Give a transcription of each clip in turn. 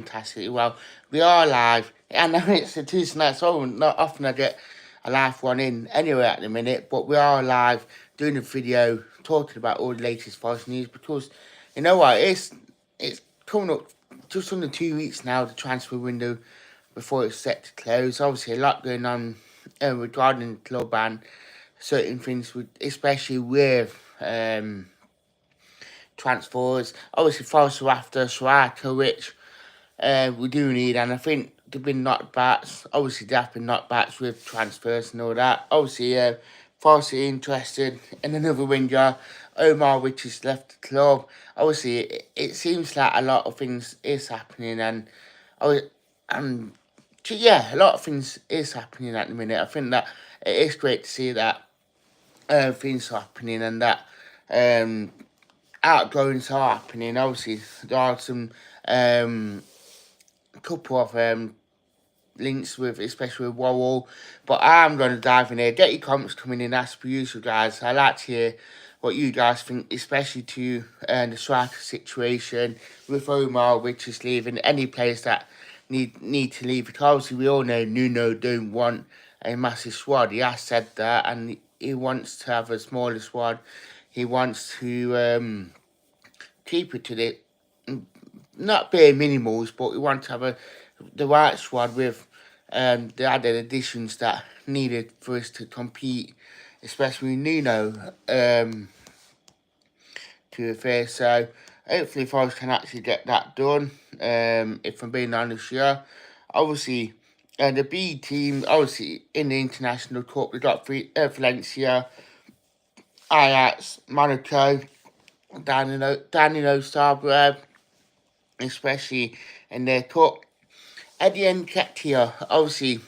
Fantastic. Well, we are live. I know it's a Tuesday night, so not often I get a live one in anyway at the minute, but we are live doing a video talking about all the latest Forest news because you know what, it's coming up just under 2 weeks now, the transfer window before it's set to close. Obviously, a lot going on regarding the club and certain things, especially with transfers. Obviously, Forest are after striker, which we do need, and I think they've been knockbacks. Obviously, there have been knockbacks with transfers and all that. Obviously, Forest are interested in another winger. Omar, which has left the club. Obviously, it seems like a lot of things is happening, oh, and yeah, a lot of things is happening at the minute. I think that it is great to see that things are happening and that um, outgoings are happening. Obviously, there are some couple of links with, especially with Worrell, but I'm going to dive in here. Get your comments coming in as per usual, guys. I like to hear what you guys think, especially to the striker situation with Omar, which is leaving. Any players that need to leave, because obviously we all know Nuno don't want a massive squad. He has said that, and he wants to have a smaller squad. He wants to keep it to the not bare minimals, but we want to have the right squad with the added additions that needed for us to compete, especially Nuno to a fair. So hopefully Forest can actually get that done. If I'm being honest, yeah. Obviously, the B team, obviously in the International Cup, we got Valencia, Ajax, Monaco, Danilo Zagreb, especially in their cup. Eddie Nketiah, obviously,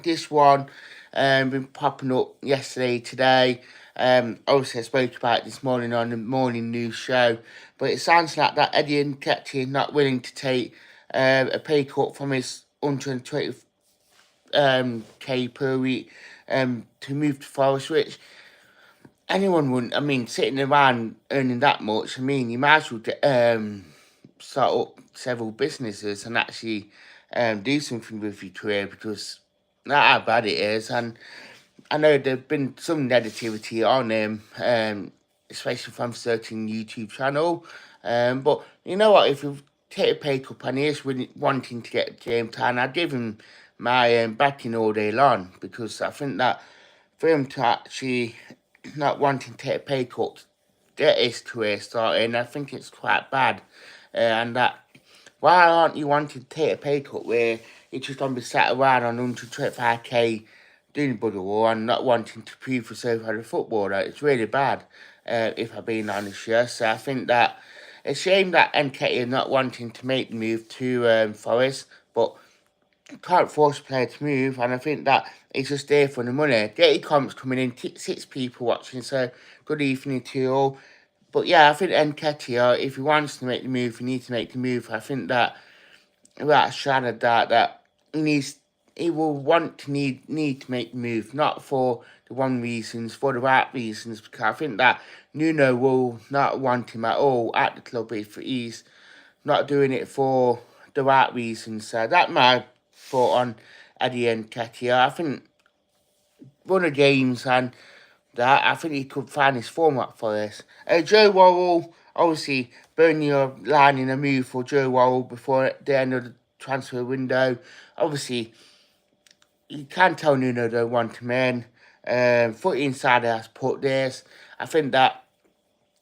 this one been popping up yesterday, today. Obviously, I spoke about it this morning on the morning news show, but it sounds like that Eddie Nketiah not willing to take a pay cut from his 120 k per week to move to Forest, which anyone wouldn't. I mean, sitting around earning that much, I mean, you might as well start up several businesses and actually do something with your career, because that's how bad it is. And I know there's been some negativity on him, especially from certain YouTube channel. But you know what? If you take a pay cut and he is really wanting to get game time, I'd give him my backing all day long, because I think that for him to actually not wanting to take a pay cut, get his career started, I think it's quite bad. And that, why aren't you wanting to take a pay cut where you're just going to be sat around on 125k doing bugger and not wanting to prove yourself as a footballer? It's really bad, if I'm being honest, yeah. So I think that it's a shame that Nketiah not wanting to make the move to Forest, but can't force a player to move, and I think that it's just there for the money. Get your comments coming in, 6 people watching, so good evening to you all. But yeah, I think Nketiah, if he wants to make the move, he needs to make the move. I think that without a shadow of doubt, that he will want to need to make the move, not for the wrong reasons, for the right reasons, because I think that Nuno will not want him at all at the club if he's not doing it for the right reasons. So that's my thought on Eddie Nketiah. I think run of games and that, I think he could find his format for this. Joe Worrell, obviously, Burnley are lining a move for Joe Worrell before the end of the transfer window. Obviously, you can tell Nuno don't want him in. Foot Insider has put this. I think that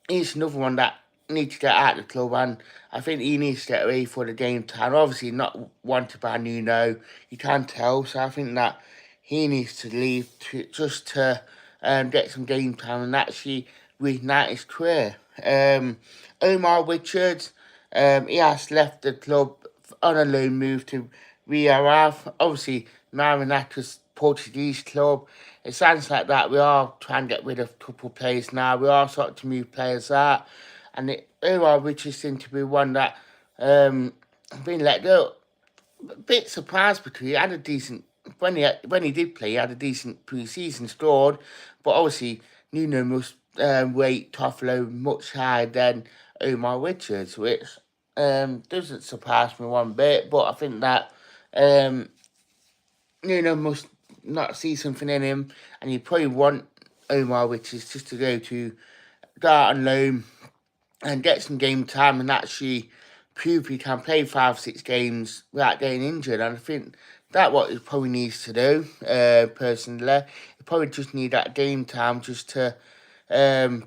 he's another one that needs to get out of the club, and I think he needs to get away for the game time. Obviously, not wanted by Nuno, you can tell. So I think that he needs to leave to get some game time and actually reignite his career. Omar Richards, he has left the club on a loan move to Real. Obviously, Marinac's Portuguese club. It sounds like that we are trying to get rid of a couple of players now. We are starting to move players out. And Omar Richards seemed to be one that been let go. A bit surprised because he had a decent, when he did play, he had a decent pre-season, scored. But obviously, Nuno must rate Toffolo much higher than Omar Richards, which doesn't surprise me one bit, but I think that um, must not see something in him, and you probably want Omar, which is just to go out on loan and get some game time and actually prove he can play 5 6 games without getting injured. And I think that's what he probably needs to do, personally. He probably just need that game time just to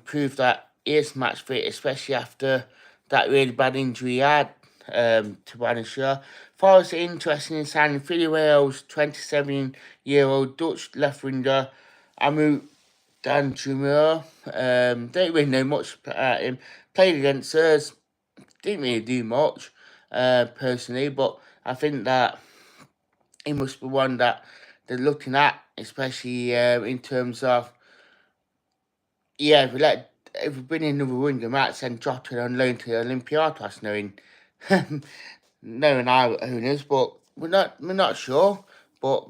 prove that he is match fit, especially after that really bad injury he had to Banisher. Forest are interested in signing Philly Wales, 27-year-old Dutch left winger Amu Dan Jumur. Don't really know much about him. Played against us, didn't really do much, personally, but I think that he must be one that they're looking at, especially in terms of, yeah, if we bring in another winger, might send Jota on loan to Olympiacos, knowing our owners, but we're not sure. But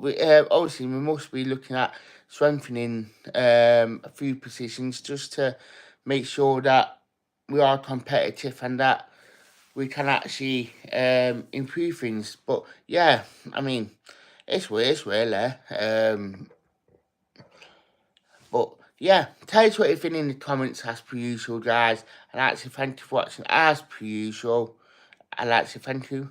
obviously we must be looking at strengthening a few positions just to make sure that we are competitive and that we can actually improve things. But yeah, I mean, it's weird, really. But yeah, tell us what you think in the comments as per usual, guys. And actually, thank you for watching as per usual. I'd like to thank you